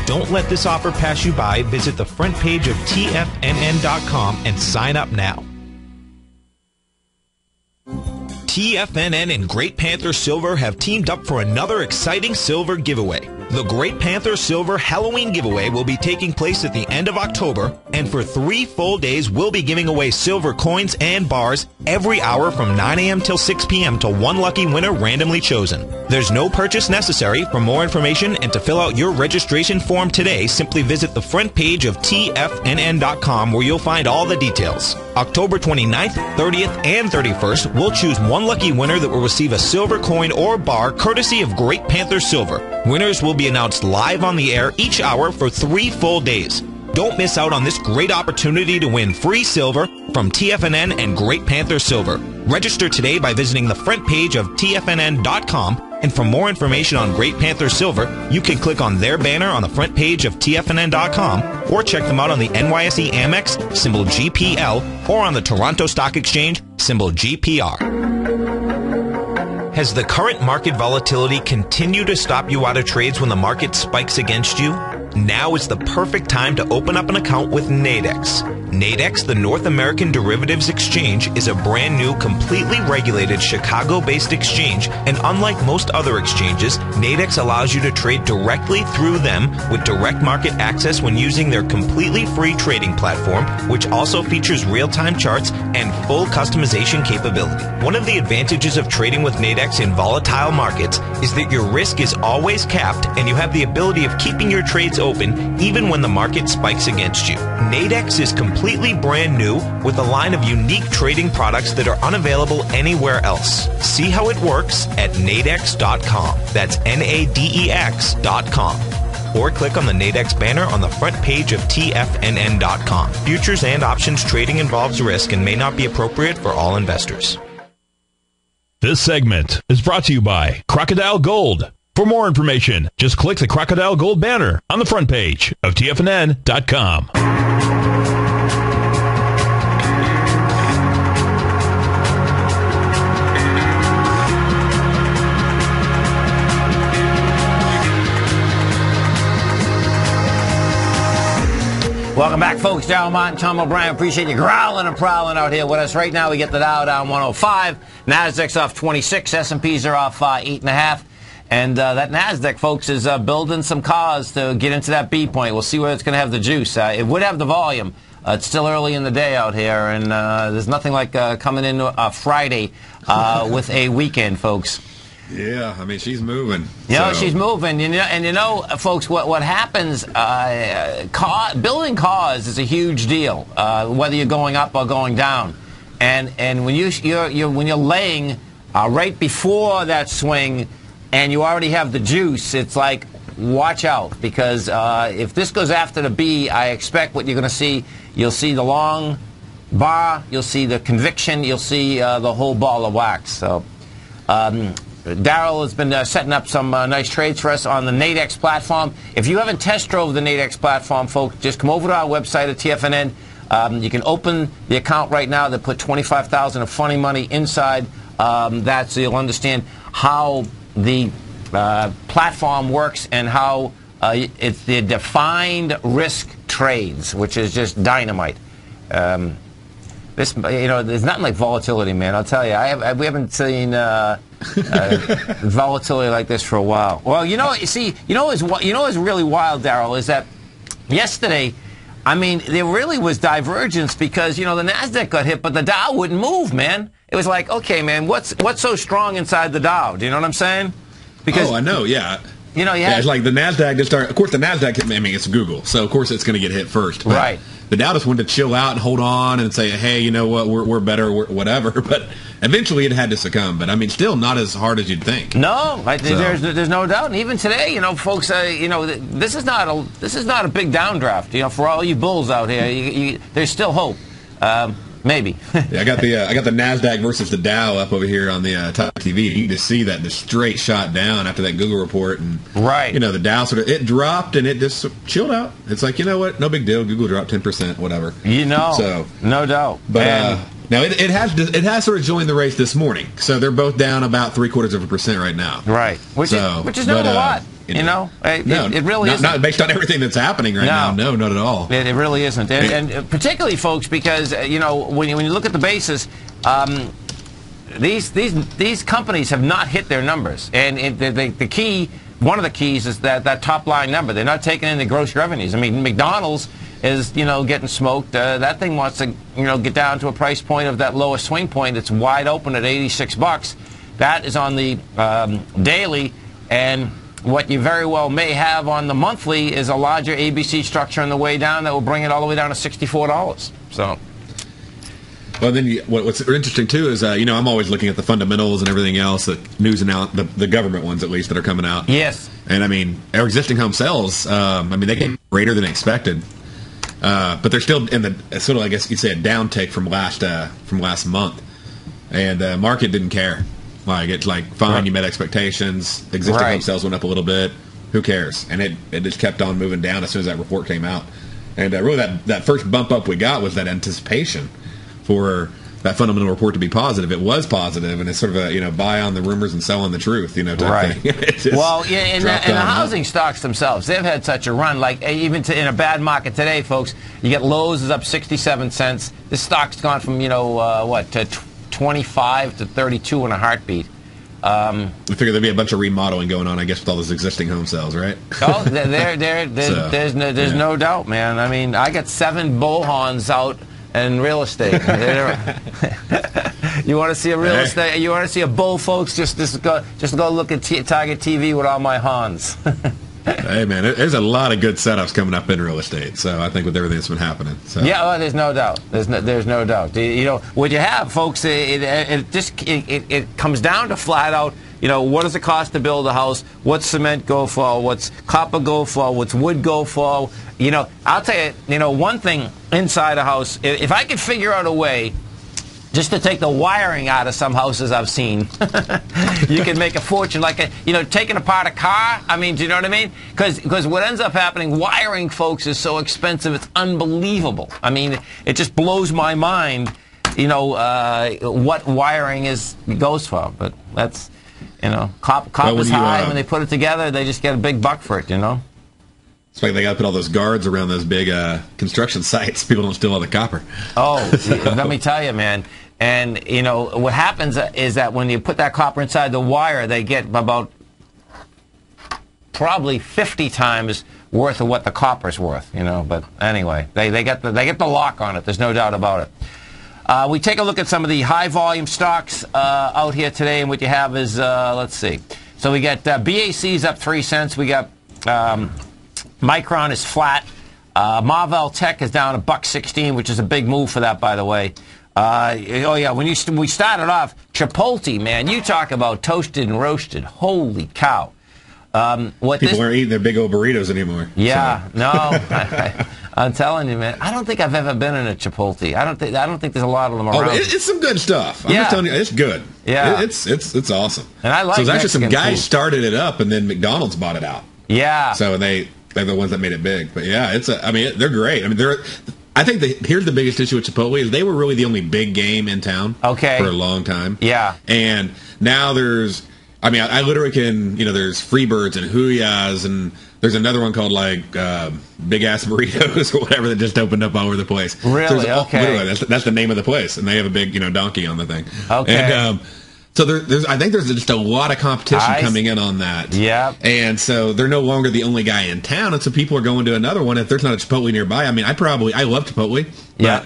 Speaker 6: Don't let this offer pass you by. Visit the front page of TFNN.com and sign up now. TFNN and Great Panther Silver have teamed up for another exciting silver giveaway. The Great Panther Silver Halloween giveaway will be taking place at the end of October, and for 3 full days, we'll be giving away silver coins and bars every hour from 9 a.m. till 6 p.m. to one lucky winner randomly chosen. There's no purchase necessary. For more information and to fill out your registration form today, simply visit the front page of TFNN.com where you'll find all the details. October 29th, 30th, and 31st, we'll choose one lucky winner that will receive a silver coin or bar courtesy of Great Panther Silver. Winners will be announced live on the air each hour for 3 full days. Don't miss out on this great opportunity to win free silver from TFNN and Great Panther Silver. Register today by visiting the front page of TFNN.com, and for more information on Great Panther Silver, you can click on their banner on the front page of TFNN.com or check them out on the NYSE Amex, symbol GPL, or on the Toronto Stock Exchange, symbol GPR. Has the current market volatility continued to stop you out of trades when the market spikes against you? Now is the perfect time to open up an account with Nadex. Nadex, the North American Derivatives Exchange, is a brand new, completely regulated Chicago-based exchange, and unlike most other exchanges, Nadex allows you to trade directly through them with direct market access when using their completely free trading platform, which also features real-time charts and full customization capability. One of the advantages of trading with Nadex in volatile markets is that your risk is always capped and you have the ability of keeping your trades open even when the market spikes against you. Nadex is completely brand new with a line of unique trading products that are unavailable anywhere else. See how it works at nadex.com. That's Nadex.com. Or click on the Nadex banner on the front page of TFNN.com. Futures and options trading involves risk and may not be appropriate for all investors.
Speaker 1: This segment is brought to you by Crocodile Gold. For more information, just click the Crocodile Gold banner on the front page of TFNN.com.
Speaker 2: Welcome back, folks. Darryl Martin, Tom O'Brien. Appreciate you growling and prowling out here with us. Right now, we get the Dow down 105. Nasdaq's off 26. S&Ps are off 8.5. And that Nasdaq, folks, is building some cause to get into that B point. We'll see whether it's going to have the juice. It would have the volume. It's still early in the day out here, and there's nothing like coming in Friday with a weekend, folks.
Speaker 4: Yeah, I mean, she's moving.
Speaker 2: She's moving. And folks, what happens, building cause is a huge deal, whether you're going up or going down. And when you're laying right before that swing, and you already have the juice, it's like, watch out, because if this goes after the B, I expect what you're going to see. You'll see the long bar, you'll see the conviction, you'll see the whole ball of wax. So Darryl has been setting up some nice trades for us on the Nadex platform. If you haven't test drove the Nadex platform, folks, just come over to our website at TFNN. You can open the account right now. They put $25,000 of funny money inside that, so you'll understand how the platform works and how it's the defined risk trades, which is just dynamite. There's nothing like volatility, man. I'll tell you, we haven't seen volatility like this for a while. Well, what's really wild, Darryl, is that yesterday I mean, there really was divergence because, the Nasdaq got hit, but the Dow wouldn't move, man. It was like, okay, man, what's so strong inside the Dow? Do you know what I'm saying? Because,
Speaker 4: I know, yeah.
Speaker 2: It's
Speaker 4: like the Nasdaq just started. Of course, the Nasdaq, it's Google, so of course it's going to get hit first. But
Speaker 2: right.
Speaker 4: The Dow just wanted to chill out and hold on and say, hey, you know what, we're better, whatever. But eventually it had to succumb. But, still not as hard as you'd think.
Speaker 2: No, there's no doubt. And even today, folks, this is not a big downdraft. For all you bulls out here, there's still hope. Maybe.
Speaker 4: Yeah, I got the Nasdaq versus the Dow up over here on the top TV. You can just see that the straight shot down after that Google report, and
Speaker 2: right.
Speaker 4: The Dow it dropped and it just chilled out. It's like, you know what, no big deal. Google dropped 10%, whatever.
Speaker 2: So no doubt.
Speaker 4: But now it has sort of joined the race this morning. So they're both down about 0.75% right now.
Speaker 2: Right, which is not a lot. It really isn't.
Speaker 4: Not based on everything that's happening right now. No, not at all.
Speaker 2: It really isn't. And particularly, folks, because, when you look at the basis, these companies have not hit their numbers. And the key, one of the keys is that top-line number. They're not taking in the gross revenues. McDonald's is, getting smoked. That thing wants to, get down to a price point of that lowest swing point that's wide open at $86. That is on the daily, and what you very well may have on the monthly is a larger ABC structure on the way down that will bring it all the way down to $64. So,
Speaker 4: well, then what's interesting too is I'm always looking at the fundamentals and everything else, the news and out the government ones at least that are coming out.
Speaker 2: Yes.
Speaker 4: And our existing home sales, they came greater than expected, but they're still in the sort of, I guess you'd say, a downtick from last month, and market didn't care. Like, it's like, fine, right. You met expectations. Existing home sales went up a little bit. Who cares? And it just kept on moving down as soon as that report came out. And really that first bump up we got was that anticipation for that fundamental report to be positive. It was positive, and it's sort of a, buy on the rumors and sell on the truth, type thing.
Speaker 2: Well, yeah, and the housing stocks themselves, they've had such a run. Like, even in a bad market today, folks, you get Lowe's is up 67 cents. This stock's gone from, to 25 to 32 in a heartbeat.
Speaker 4: We figure there'd be a bunch of remodeling going on, I guess, with all those existing home sales, right?
Speaker 2: Oh, there's no doubt, man. I got 7 bullhorns out in real estate. You want to see a real estate? You want to see a bull, folks? Just go look at Target TV with all my horns.
Speaker 4: Hey, man, there's a lot of good setups coming up in real estate. So I think with everything that's been happening. So.
Speaker 2: Yeah, well, there's no doubt. There's no doubt. What you have, folks, it comes down to flat out, what does it cost to build a house? What's cement go for? What's copper go for? What's wood go for? I'll tell you, one thing inside a house, if I could figure out a way just to take the wiring out of some houses I've seen, you can make a fortune. Like, taking apart a car. Do you know what I mean? Because what ends up happening, wiring, folks, is so expensive, it's unbelievable. It just blows my mind, what wiring goes for. But that's, copper's high. When they put it together, they just get a big buck for it,
Speaker 4: It's like they got to put all those guards around those big construction sites. People don't steal all the copper.
Speaker 2: Oh, let me tell you, man. And, what happens is that when you put that copper inside the wire, they get about probably 50 times worth of what the copper's worth, But anyway, they get the lock on it. There's no doubt about it. We take a look at some of the high-volume stocks out here today, and what you have is, let's see. So we got BAC's up 3 cents. We got Micron is flat. Marvell Tech is down $1.16, which is a big move for that, by the way. When we started off, Chipotle, man, you talk about toasted and roasted. Holy cow!
Speaker 4: People aren't eating their big old burritos anymore.
Speaker 2: Yeah, so. No, I'm telling you, man. I don't think I've ever been in a Chipotle. I don't think there's a lot of them around.
Speaker 4: Oh, it's some good stuff. I'm just telling you, it's good.
Speaker 2: Yeah,
Speaker 4: it's awesome.
Speaker 2: And I like.
Speaker 4: So it's actually
Speaker 2: Mexican
Speaker 4: some guys
Speaker 2: food.
Speaker 4: Started it up, and then McDonald's bought it out.
Speaker 2: Yeah.
Speaker 4: So they're the ones that made it big. But yeah, they're great. I think here's the biggest issue with Chipotle is they were really the only big game in town for a long time.
Speaker 2: Yeah.
Speaker 4: And now there's, I literally can, there's Freebirds and Huyas, and there's another one called Big Ass Burritos or whatever that just opened up all over the place.
Speaker 2: Really?
Speaker 4: So
Speaker 2: okay.
Speaker 4: Literally, that's the name of the place, and they have a big, donkey on the thing.
Speaker 2: Okay.
Speaker 4: And So I think there's just a lot of competition coming in on that.
Speaker 2: Yeah.
Speaker 4: And so they're no longer the only guy in town, and so people are going to another one. If there's not a Chipotle nearby, I mean, I love Chipotle.
Speaker 2: Yeah.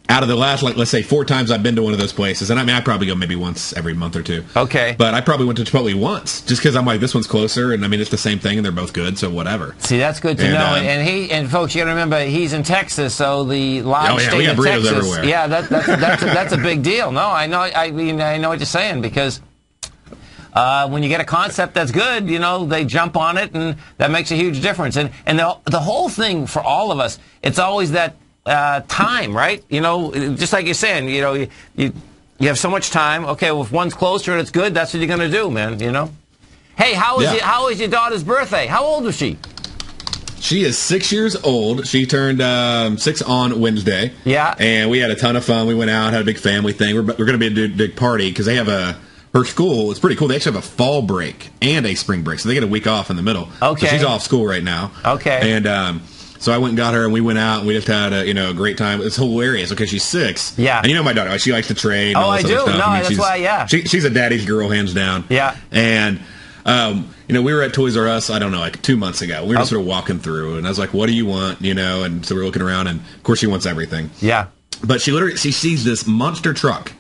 Speaker 4: Out of the last, like, let's say 4 times I've been to one of those places, and I mean, I probably go maybe once every month or two.
Speaker 2: Okay.
Speaker 4: But I probably went to Chipotle once, just because I'm like, this one's closer, and I mean, it's the same thing, and they're both good, so whatever.
Speaker 2: See, that's good to know. And folks, you got to remember, he's in Texas, so the large state of Texas. Everywhere. Yeah, that's a big deal. No, I know. I mean, I know what you're saying, because when you get a concept that's good, you know, they jump on it, and that makes a huge difference. And the whole thing for all of us, it's always that time, right? You know, just like you're saying, you know, you have so much time. Okay, well, if one's closer and it's good, that's what you're going to do, man, you know? Hey, how is your daughter's birthday? How old was she?
Speaker 4: She is 6 years old. She turned 6 on Wednesday.
Speaker 2: Yeah.
Speaker 4: And we had a ton of fun. We went out, had a big family thing. We're going to be a big party because they have her school. It's pretty cool. They actually have a fall break and a spring break, so they get a week off in the middle.
Speaker 2: Okay.
Speaker 4: So she's off school right now.
Speaker 2: Okay.
Speaker 4: And so I went and got her, and we went out, and we just had a great time. It's hilarious because she's 6.
Speaker 2: Yeah.
Speaker 4: And you know my daughter, she likes to trade. And
Speaker 2: oh,
Speaker 4: all
Speaker 2: I
Speaker 4: this
Speaker 2: do.
Speaker 4: other stuff.
Speaker 2: No,
Speaker 4: I mean,
Speaker 2: that's why. Yeah.
Speaker 4: She's a daddy's girl, hands down.
Speaker 2: Yeah.
Speaker 4: And you know, we were at Toys R Us, I don't know, like 2 months ago. We were just sort of walking through, and I was like, "What do you want?" You know, and so we're looking around, and of course, she wants everything.
Speaker 2: Yeah.
Speaker 4: But she sees this monster truck.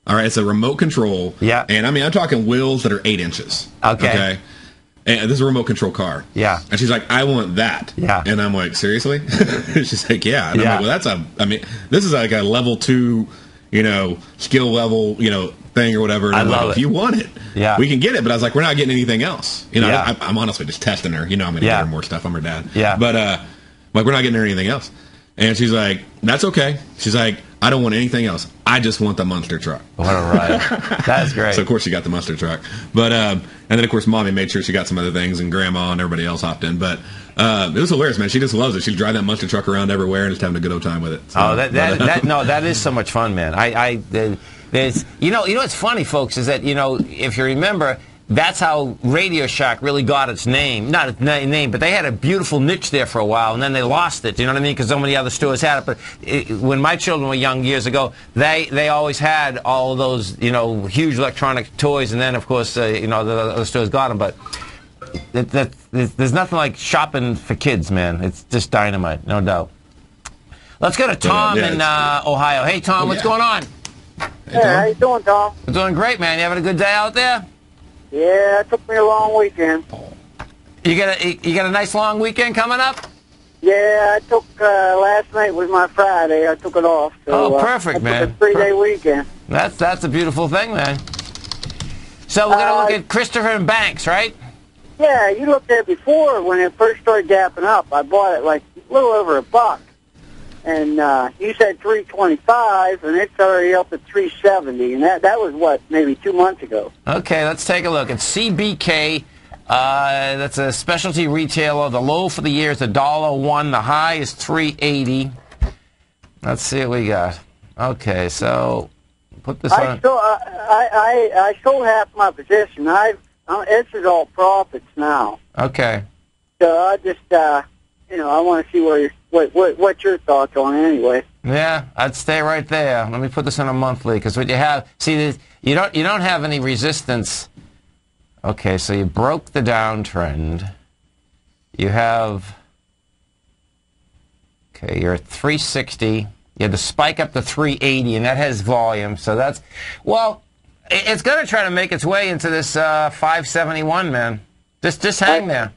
Speaker 4: All right, it's a remote control.
Speaker 2: Yeah.
Speaker 4: And I mean, I'm talking wheels that are 8 inches.
Speaker 2: Okay.
Speaker 4: And this is a remote control car.
Speaker 2: Yeah.
Speaker 4: And she's like, I want that.
Speaker 2: Yeah.
Speaker 4: And I'm like, seriously? She's like, yeah. And I'm like, well, this is like a level 2, you know, skill level, you know, thing or whatever. And I'm like, if you want it, we can get it. But I was like, we're not getting anything else. You know, I'm honestly just testing her. You know, I'm going to get her more stuff. I'm her dad.
Speaker 2: Yeah.
Speaker 4: But, like, we're not getting her anything else. And she's like, that's okay. She's like, I don't want anything else. I just want the monster truck.
Speaker 2: What a ride. That's great.
Speaker 4: So, of course, she got the monster truck. But, and then, of course, Mommy made sure she got some other things, and Grandma and everybody else hopped in. But it was hilarious, man. She just loves it. She'd drive that monster truck around everywhere and just having a good old time with it. So,
Speaker 2: that is so much fun, man. You know what's funny, folks, is that, you know, if you remember, that's how Radio Shack really got its name. Not its name, but they had a beautiful niche there for a while, and then they lost it. You know what I mean? Because so many other stores had it. But when my children were young years ago, they always had all of those, you know, huge electronic toys, and then, of course, you know, the other stores got them. But there's nothing like shopping for kids, man. It's just dynamite, no doubt. Let's go to Tom in Ohio. Hey, Tom, what's going on?
Speaker 3: Hey, how you doing, Tom?
Speaker 2: I'm doing great, man. You having a good day out there?
Speaker 3: Yeah, it took me a long weekend.
Speaker 2: You got a nice long weekend coming up?
Speaker 3: Yeah, I took last night was my Friday. I took it off. So,
Speaker 2: perfect, man.
Speaker 3: Took a 3-day weekend.
Speaker 2: That's a beautiful thing, man. So we're gonna look at Christopher and Banks, right?
Speaker 3: Yeah, you looked at it before when it first started gapping up. I bought it like a little over $1. And you said $3.25, and it's already up at $3.70, and that was what, maybe 2 months ago.
Speaker 2: Okay, let's take a look. It's CBK. That's a specialty retailer. The low for the year is $1.01. The high is $3.80. Let's see what we got. Okay, so put this on.
Speaker 3: I sold half my position. This is all profits now.
Speaker 2: Okay.
Speaker 3: So I just you know, I want to see what your thoughts on it anyway.
Speaker 2: Yeah, I'd stay right there. Let me put this on a monthly, because what you have, see, you don't have any resistance. Okay, so you broke the downtrend. You have, okay, you're at 360. You had to spike up to 380, and that has volume. So that's, well, it's going to try to make its way into this 571, man. Just hang there.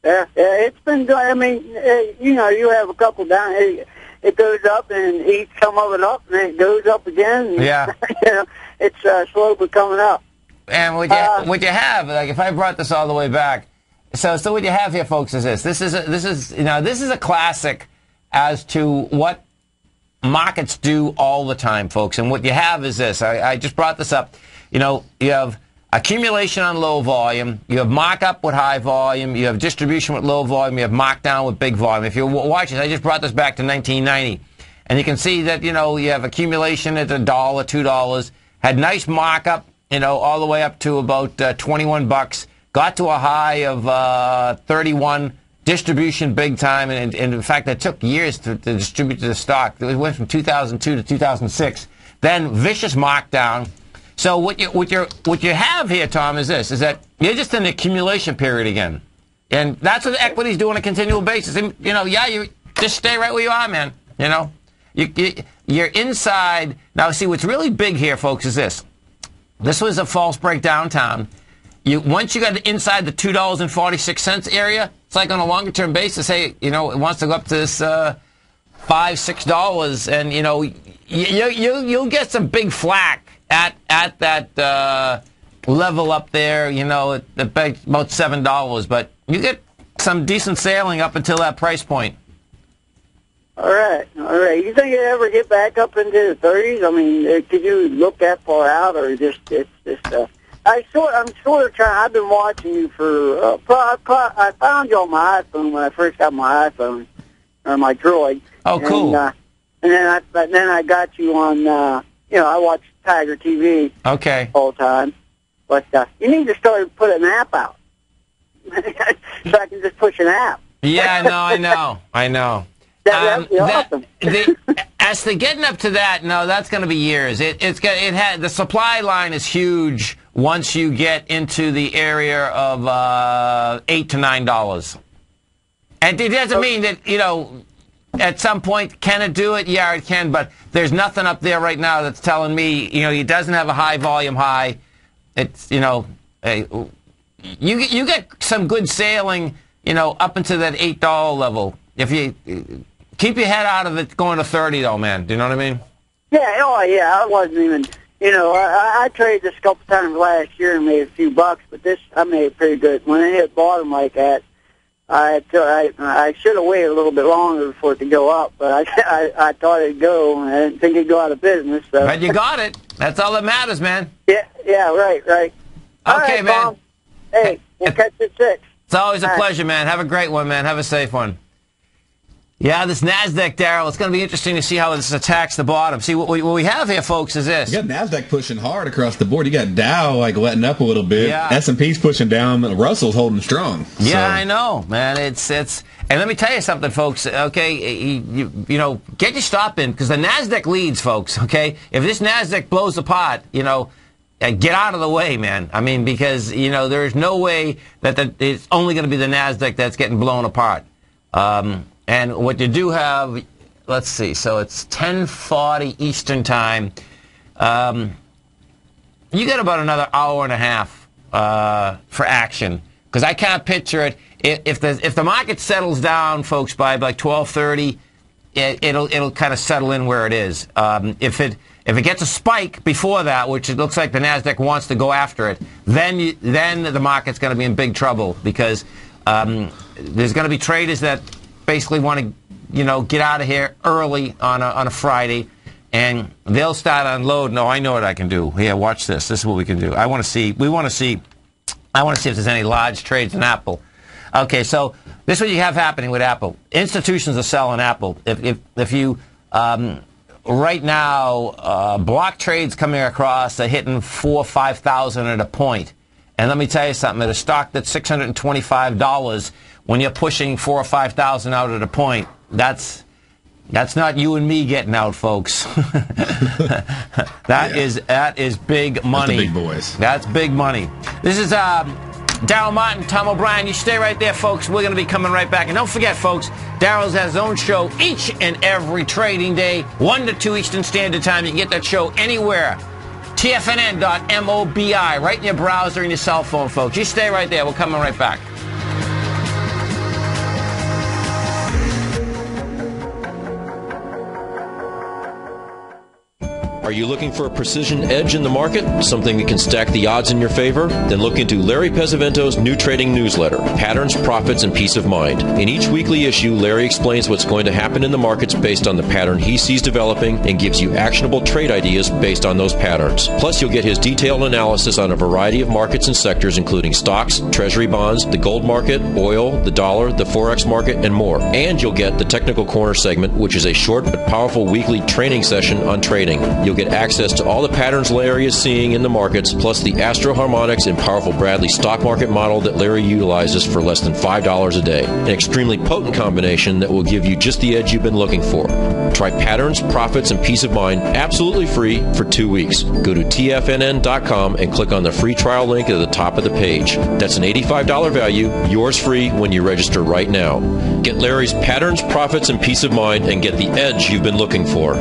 Speaker 3: Yeah, it's been good. I mean, you know, you have a couple down. It goes up and eats some of it up, and then it goes up again.
Speaker 2: Yeah.
Speaker 3: You know, it's slowly coming up.
Speaker 2: And what you have, like, if I brought this all the way back, so what you have here, folks, is this. This is a classic as to what markets do all the time, folks. And what you have is this. I just brought this up. You know, you have accumulation on low volume, you have markup with high volume, you have distribution with low volume, you have markdown with big volume. If you watch this, I just brought this back to 1990, and you can see that, you know, you have accumulation at $1, $2, had nice markup, you know, all the way up to about 21 bucks, got to a high of 31, distribution big time, and in fact, it took years to distribute the stock. It went from 2002 to 2006. Then vicious markdown. So what you have here, Tom, is this: is that you're just in the accumulation period again, and that's what the equities do on a continual basis. And, you know, yeah, you just stay right where you are, man. You know, you're inside now. See, what's really big here, folks, is this: this was a false break downtown. Once you got inside the $2.46 area, it's like on a longer term basis. Hey, you know, it wants to go up to this $5-6, and you know, you'll get some big flack at that level up there. You know, at about $7, but you get some decent sailing up until that price point.
Speaker 3: All right. You think it ever get back up into the 30s? I mean, could you look that far out, or just it's just? I'm sort of trying. I've been watching you for. I found you on my iPhone when I first got my iPhone or my Droid.
Speaker 2: Oh, cool.
Speaker 3: And then I got you on. You know, I watch Tiger TV.
Speaker 2: Okay.
Speaker 3: All the time, but you need to start putting an app out, so I can just push an app.
Speaker 2: Yeah, I know.
Speaker 3: That'd be awesome.
Speaker 2: As to getting up to that, no, that's going to be years. The supply line is huge once you get into the area of $8 to $9, and it doesn't mean that, you know, at some point can it do it? Yeah, it can, but there's nothing up there right now that's telling me, you know, it doesn't have a high volume high. It's, you know, you get some good sailing, you know, up into that $8 level if you. Keep your head out of it going to 30, though, man. Do you know what I mean?
Speaker 3: Yeah, I wasn't even, you know, I traded this a couple times last year and made a few bucks, but this, I made it pretty good. When it hit bottom like that, I should have waited a little bit longer for it to go up, but I thought it'd go, and I didn't think it'd go out of business. So.
Speaker 2: But you got it. That's all that matters, man.
Speaker 3: Yeah, right.
Speaker 2: Okay,
Speaker 3: all right,
Speaker 2: man.
Speaker 3: Tom. Hey, we'll catch you at 6.
Speaker 2: It's always a pleasure, man. Have a great one, man. Have a safe one. Yeah, this NASDAQ, Darryl, it's going to be interesting to see how this attacks the bottom. See, what we have here, folks, is this.
Speaker 4: You got NASDAQ pushing hard across the board. You got Dow, like, letting up a little bit.
Speaker 2: Yeah.
Speaker 4: S&P's pushing down. Russell's holding strong.
Speaker 2: Yeah,
Speaker 4: so.
Speaker 2: I know, man. It's and let me tell you something, folks, okay? You know, get your stop in, because the NASDAQ leads, folks, okay? If this NASDAQ blows apart, you know, get out of the way, man. I mean, because, you know, there's no way that it's only going to be the NASDAQ that's getting blown apart. And what you do have, let's see, so it's 10:40 Eastern Time. You got about another hour and a half for action, because I can't picture it. If the market settles down, folks, by like 12:30, it'll kind of settle in where it is. If it gets a spike before that, which it looks like the NASDAQ wants to go after it, then the market's going to be in big trouble, because there's going to be traders that basically want to, you know, get out of here early on a Friday, and they'll start unloading. Oh, I know what I can do. Here, watch this. This is what we can do. I want to see if there's any large trades in Apple. Okay, so this is what you have happening with Apple. Institutions are selling Apple. If you right now, block trades coming across are hitting 4,000 or 5,000 at a point. And let me tell you something, at a stock that's $625, when you're pushing 4,000 or 5,000 out at a point, that's not you and me getting out, folks. That is big money.
Speaker 4: That's the big boys.
Speaker 2: That's big money. This is Darryl Martin, Tom O'Brien. You stay right there, folks. We're going to be coming right back. And don't forget, folks, Darryl's has his own show each and every trading day, 1 to 2 Eastern Standard Time. You can get that show anywhere. TFNN.mobi, right in your browser and your cell phone, folks. You stay right there. We're coming right back.
Speaker 9: Are you looking for a precision edge in the market? Something that can stack the odds in your favor? Then look into Larry Pesavento's new trading newsletter, Patterns, Profits, and Peace of Mind. In each weekly issue, Larry explains what's going to happen in the markets based on the pattern he sees developing and gives you actionable trade ideas based on those patterns. Plus, you'll get his detailed analysis on a variety of markets and sectors, including stocks, treasury bonds, the gold market, oil, the dollar, the forex market, and more. And you'll get the Technical Corner segment, which is a short but powerful weekly training session on trading. You'll get access to all the patterns Larry is seeing in the markets, plus the Astro Harmonics and powerful Bradley stock market model that Larry utilizes for less than $5 a day. An extremely potent combination that will give you just the edge you've been looking for. Try patterns, profits, and peace of mind absolutely free for 2 weeks. Go to tfnn.com and click on the free trial link at the top of the page. That's an $85 value, yours free when you register right now. Get Larry's patterns, profits, and peace of mind and get the edge you've been looking for.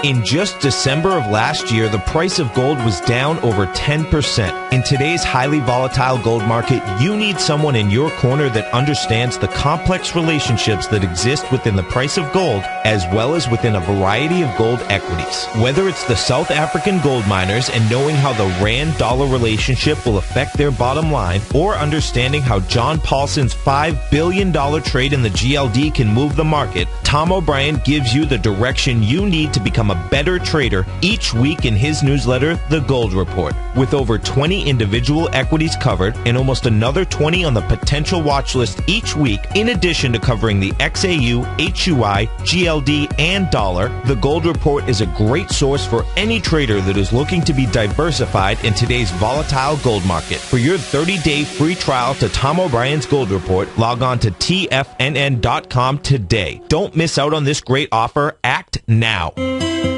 Speaker 6: In just December of last year, the price of gold was down over 10%. In today's highly volatile gold market, you need someone in your corner that understands the complex relationships that exist within the price of gold, as well as within a variety of gold equities. Whether it's the South African gold miners and knowing how the rand-dollar relationship will affect their bottom line, or understanding how John Paulson's $5 billion trade in the GLD can move the market, Tom O'Brien gives you the direction you need to become a better trader each week in his newsletter, The Gold Report. With over 20 individual equities covered and almost another 20 on the potential watch list each week, in addition to covering the XAU, HUI, GLD, and dollar, The Gold Report is a great source for any trader that is looking to be diversified in today's volatile gold market. For your 30-day free trial to Tom O'Brien's Gold Report, log on to tfnn.com today. Don't miss out on this great offer. Act now.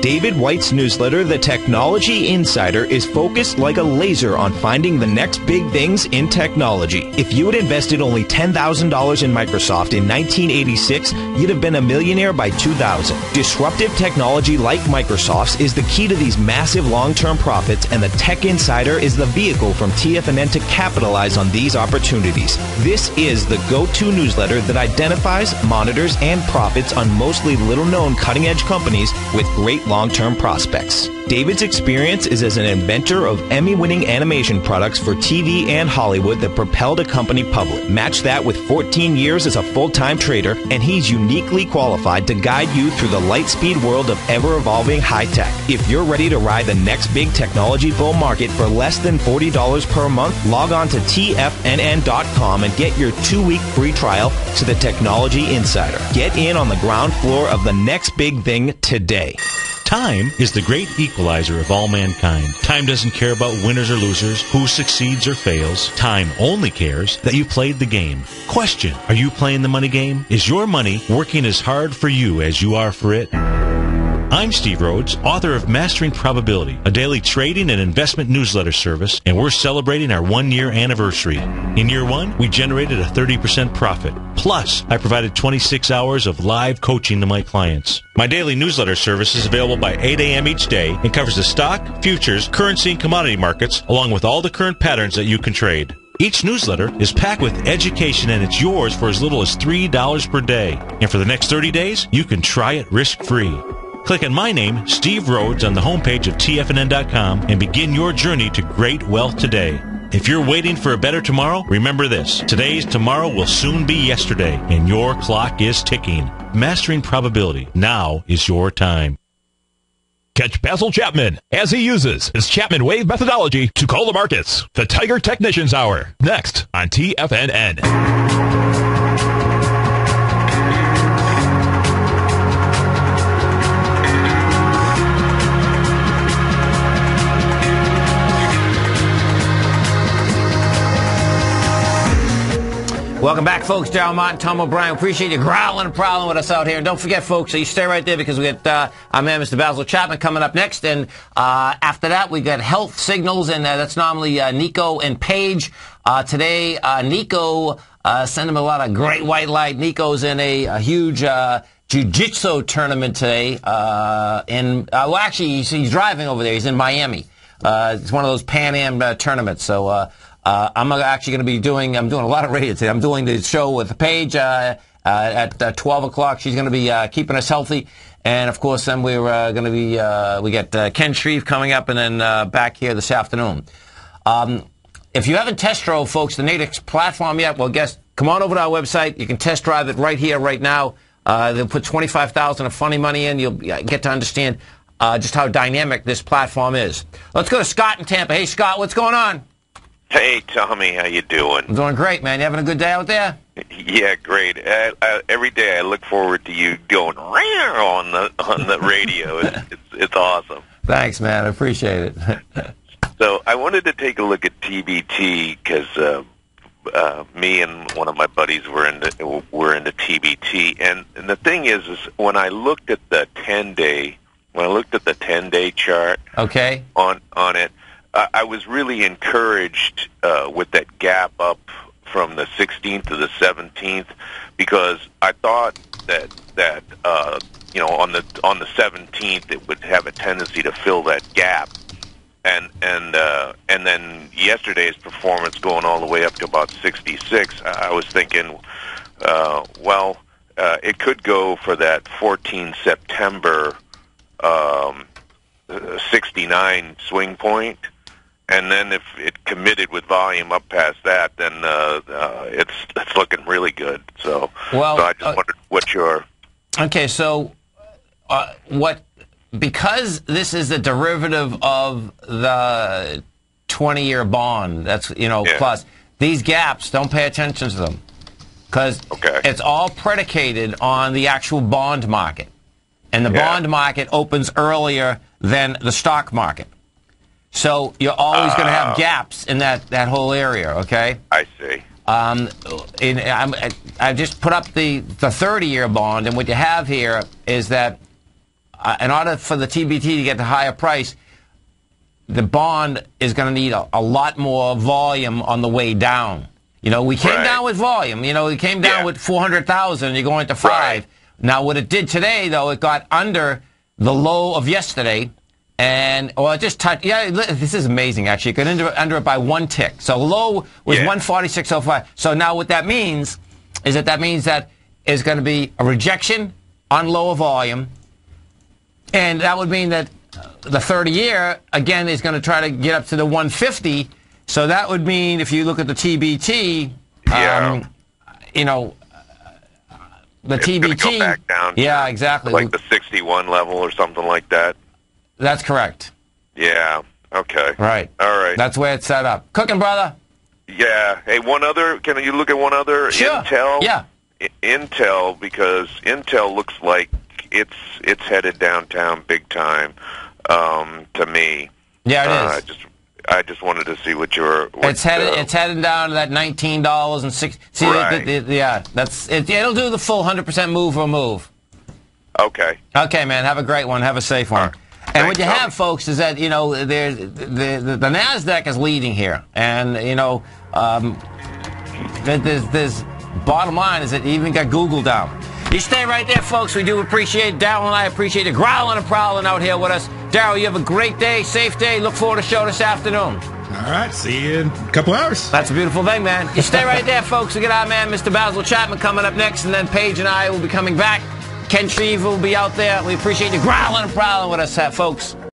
Speaker 6: David White's newsletter, The Technology Insider, is focused like a laser on finding the next big things in technology. If you had invested only $10,000 in Microsoft in 1986, you'd have been a millionaire by 2000. Disruptive technology like Microsoft's is the key to these massive long-term profits, and the Tech Insider is the vehicle from TFNN to capitalize on these opportunities. This is the go-to newsletter that identifies, monitors, and profits on mostly little-known cutting-edge companies with great long-term prospects. David's experience is as an inventor of Emmy-winning animation products for TV and Hollywood that propelled a company public. Match that with 14 years as a full-time trader, and he's uniquely qualified to guide you through the light-speed world of ever-evolving high-tech. If you're ready to ride the next big technology bull market for less than $40 per month, log on to tfnn.com and get your 2-week free trial to the Technology Insider. Get in on the ground floor of the next big thing today.
Speaker 7: Time is the great equalizer of all mankind. Time doesn't care about winners or losers, who succeeds or fails. Time only cares that you played the game. Question: are you playing the money game? Is your money working as hard for you as you are for it? I'm Steve Rhodes, author of Mastering Probability, a daily trading and investment newsletter service, and we're celebrating our 1-year anniversary. In year 1, we generated a 30% profit. Plus, I provided 26 hours of live coaching to my clients. My daily newsletter service is available by 8 a.m. each day and covers the stock, futures, currency, and commodity markets, along with all the current patterns that you can trade. Each newsletter is packed with education, and it's yours for as little as $3 per day. And for the next 30 days, you can try it risk-free. Click on my name, Steve Rhodes, on the homepage of TFNN.com and begin your journey to great wealth today. If you're waiting for a better tomorrow, remember this: today's tomorrow will soon be yesterday, and your clock is ticking. Mastering Probability. Now is your time.
Speaker 1: Catch Basil Chapman as he uses his Chapman Wave methodology to call the markets. The Tiger Technicians Hour, next on TFNN.
Speaker 2: Welcome back, folks. Darryl Martin, Tom O'Brien. Appreciate you growling and prowling with us out here. And don't forget, folks, so you stay right there because we got our man, Mr. Basil Chapman, coming up next. And after that, we got Health Signals, and that's normally Nico and Paige. Today, Nico sent him a lot of great white light. Nico's in a huge jiu-jitsu tournament today. Well, actually, he's driving over there. He's in Miami. It's one of those Pan Am tournaments. So I'm actually going to be doing a lot of radio today. I'm doing the show with Paige at 12 o'clock. She's going to be keeping us healthy. And, of course, then we're going to be, we got Ken Shreve coming up, and then back here this afternoon. If you haven't test drove, folks, the Nadex platform yet, well, come on over to our website. You can test drive it right here, right now. They'll put $25,000 of funny money in. You'll get to understand just how dynamic this platform is. Let's go to Scott in Tampa. Hey, Scott, what's going on?
Speaker 10: Hey, Tommy, how you doing?
Speaker 2: I'm doing great, man. You having a good day out there?
Speaker 10: Yeah, great. Every day I look forward to you going on the radio. It's awesome.
Speaker 2: Thanks, man. I appreciate it.
Speaker 10: So I wanted to take a look at TBT because me and one of my buddies were into TBT, and the thing is when I looked at the 10-day chart,
Speaker 2: okay,
Speaker 10: on it. I was really encouraged with that gap up from the 16th to the 17th because I thought that on the 17th it would have a tendency to fill that gap, and then yesterday's performance going all the way up to about 66. I was thinking, it could go for that 14 September 69 swing point. And then if it committed with volume up past that, then it's looking really good. So I just wondered what your...
Speaker 2: Okay, so because this is a derivative of the 20-year bond, that's, plus, these gaps, don't pay attention to them. Because it's all predicated on the actual bond market. And the bond market opens earlier than the stock market. So you're always going to have gaps in that whole area, okay?
Speaker 10: I see.
Speaker 2: I just put up the 30-year bond, and what you have here is that in order for the TBT to get the higher price, the bond is going to need a lot more volume on the way down. We came down with volume. We came down with 400,000, you're going to 5. Right. Now, what it did today, though, it got under the low of yesterday. And, it just touched, this is amazing, actually. It got under it by 1 tick. So low was 146.05. So now what that means is that is going to be a rejection on lower volume. And that would mean that the 30-year, again, is going to try to get up to the 150. So that would mean if you look at the TBT, the
Speaker 10: it's
Speaker 2: TBT.
Speaker 10: Go back down
Speaker 2: to exactly.
Speaker 10: Like the 61 level or something like that.
Speaker 2: That's correct.
Speaker 10: Yeah. Okay.
Speaker 2: Right.
Speaker 10: All right.
Speaker 2: That's the way it's set up. Cooking, brother.
Speaker 10: Yeah. Hey, can you look at one other?
Speaker 2: Sure.
Speaker 10: Intel?
Speaker 2: Yeah.
Speaker 10: Intel, because Intel looks like it's headed downtown big time to me.
Speaker 2: Yeah, it is.
Speaker 10: I just wanted to see what your...
Speaker 2: It's headed down to that $19.06. See,
Speaker 10: right.
Speaker 2: It'll do the full 100% move or move.
Speaker 10: Okay.
Speaker 2: Okay, man. Have a great one. Have a safe one.
Speaker 10: Right.
Speaker 2: And
Speaker 10: Thanks,
Speaker 2: what you have, folks, is that, the NASDAQ is leading here. And, there's bottom line is that you even got Google down. You stay right there, folks. We do appreciate Darryl and I appreciate you growling and prowling out here with us. Darryl, you have a great day, safe day. Look forward to the show this afternoon.
Speaker 4: All right. See you in a couple hours.
Speaker 2: That's a beautiful thing, man. You stay right there, folks. We get our man, Mr. Basil Chapman, coming up next, and then Paige and I will be coming back. Ken Shreve will be out there. We appreciate you growling and prowling with us, folks.